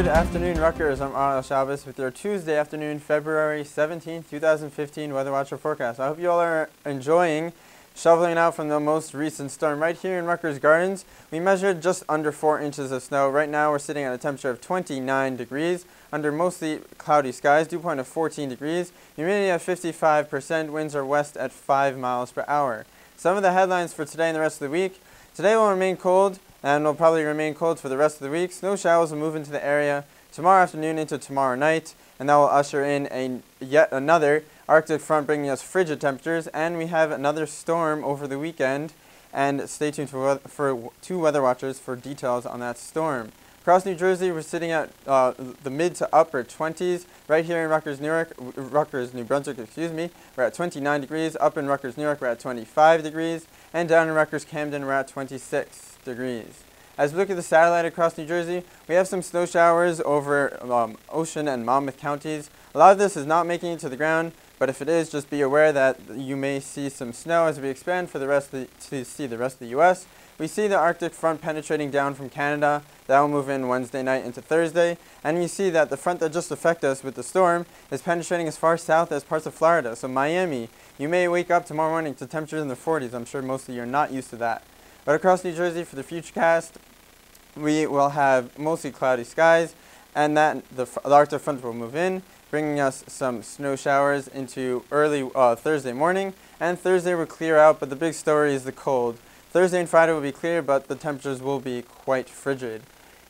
Good afternoon, Rutgers. I'm Ariel Shabbos with your Tuesday afternoon, February 17th, 2015 Weather Watcher forecast. I hope you all are enjoying shoveling out from the most recent storm. Right here in Rutgers Gardens, we measured just under 4 inches of snow. Right now, we're sitting at a temperature of 29 degrees under mostly cloudy skies, dew point of 14 degrees, humidity at 55%, winds are west at 5 miles per hour. Some of the headlines for today and the rest of the week. Today will remain cold and will probably remain cold for the rest of the week. Snow showers will move into the area tomorrow afternoon into tomorrow night, and that will usher in yet another Arctic front bringing us frigid temperatures, and we have another storm over the weekend, and stay tuned for two weather watchers for details on that storm. Across New Jersey, we're sitting at the mid to upper 20s. Right here in Rutgers, New Brunswick, we're at 29 degrees. Up in Rutgers, New York, we're at 25 degrees. And down in Rutgers, Camden, we're at 26 degrees. As we look at the satellite across New Jersey, we have some snow showers over Ocean and Monmouth counties. A lot of this is not making it to the ground, but if it is, just be aware that you may see some snow as we expand for the rest of the U.S. We see the Arctic front penetrating down from Canada. That will move in Wednesday night into Thursday. And you see that the front that just affected us with the storm is penetrating as far south as parts of Florida. So Miami, you may wake up tomorrow morning to temperatures in the 40s. I'm sure most of you are not used to that. But across New Jersey for the futurecast, we will have mostly cloudy skies, and that the Arctic front will move in, bringing us some snow showers into early Thursday morning. And Thursday will clear out, but the big story is the cold. Thursday and Friday will be clear, but the temperatures will be quite frigid.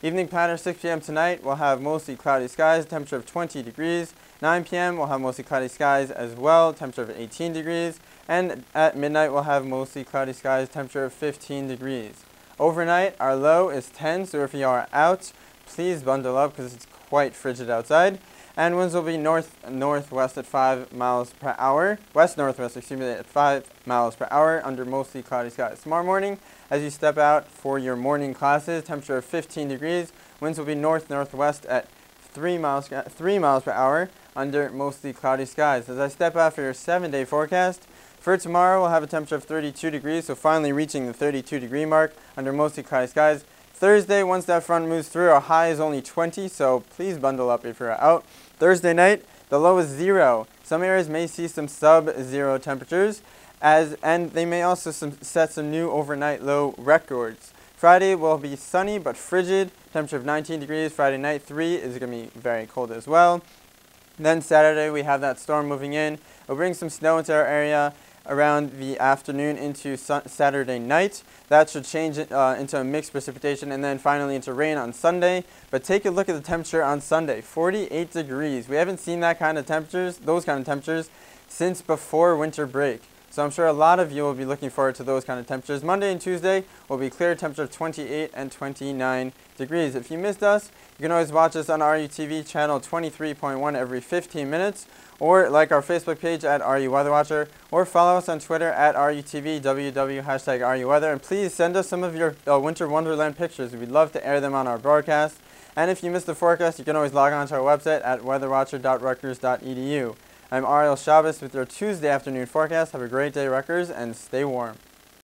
Evening pattern, 6 p.m. tonight, we'll have mostly cloudy skies, temperature of 20 degrees. 9 p.m. we'll have mostly cloudy skies as well, temperature of 18 degrees. And at midnight, we'll have mostly cloudy skies, temperature of 15 degrees. Overnight, our low is 10, so if you are out, please bundle up because it's quite frigid outside. And winds will be north-northwest at 5 miles per hour, west-northwest, at 5 miles per hour under mostly cloudy skies. Tomorrow morning, as you step out for your morning classes, temperature of 15 degrees, winds will be north-northwest at 3 miles per hour under mostly cloudy skies. As I step out for your 7-day forecast, for tomorrow, we'll have a temperature of 32 degrees, so finally reaching the 32-degree mark under mostly cloudy skies. Thursday, once that front moves through, our high is only 20, so please bundle up if you're out. Thursday night, the low is 0. Some areas may see some sub-zero temperatures, and they may also set some new overnight low records. Friday will be sunny but frigid, temperature of 19 degrees. Friday night, 3 is going to be very cold as well. Then Saturday, we have that storm moving in. It'll bring some snow into our area around the afternoon into Saturday night. That should change into a mixed precipitation and then finally into rain on Sunday. But take a look at the temperature on Sunday, 48 degrees. We haven't seen those kind of temperatures since before winter break. So I'm sure a lot of you will be looking forward to those kind of temperatures. Monday and Tuesday will be clear, temperature of 28 and 29 degrees. If you missed us, you can always watch us on RUTV channel 23.1 every 15 minutes, or like our Facebook page at RU Weather Watcher, or follow us on Twitter at RUTV, #RUweather, and please send us some of your Winter Wonderland pictures. We'd love to air them on our broadcast. And if you missed the forecast, you can always log on to our website at weatherwatcher.rutgers.edu. I'm Ariel Shabbos with your Tuesday afternoon forecast. Have a great day, Rutgers, and stay warm.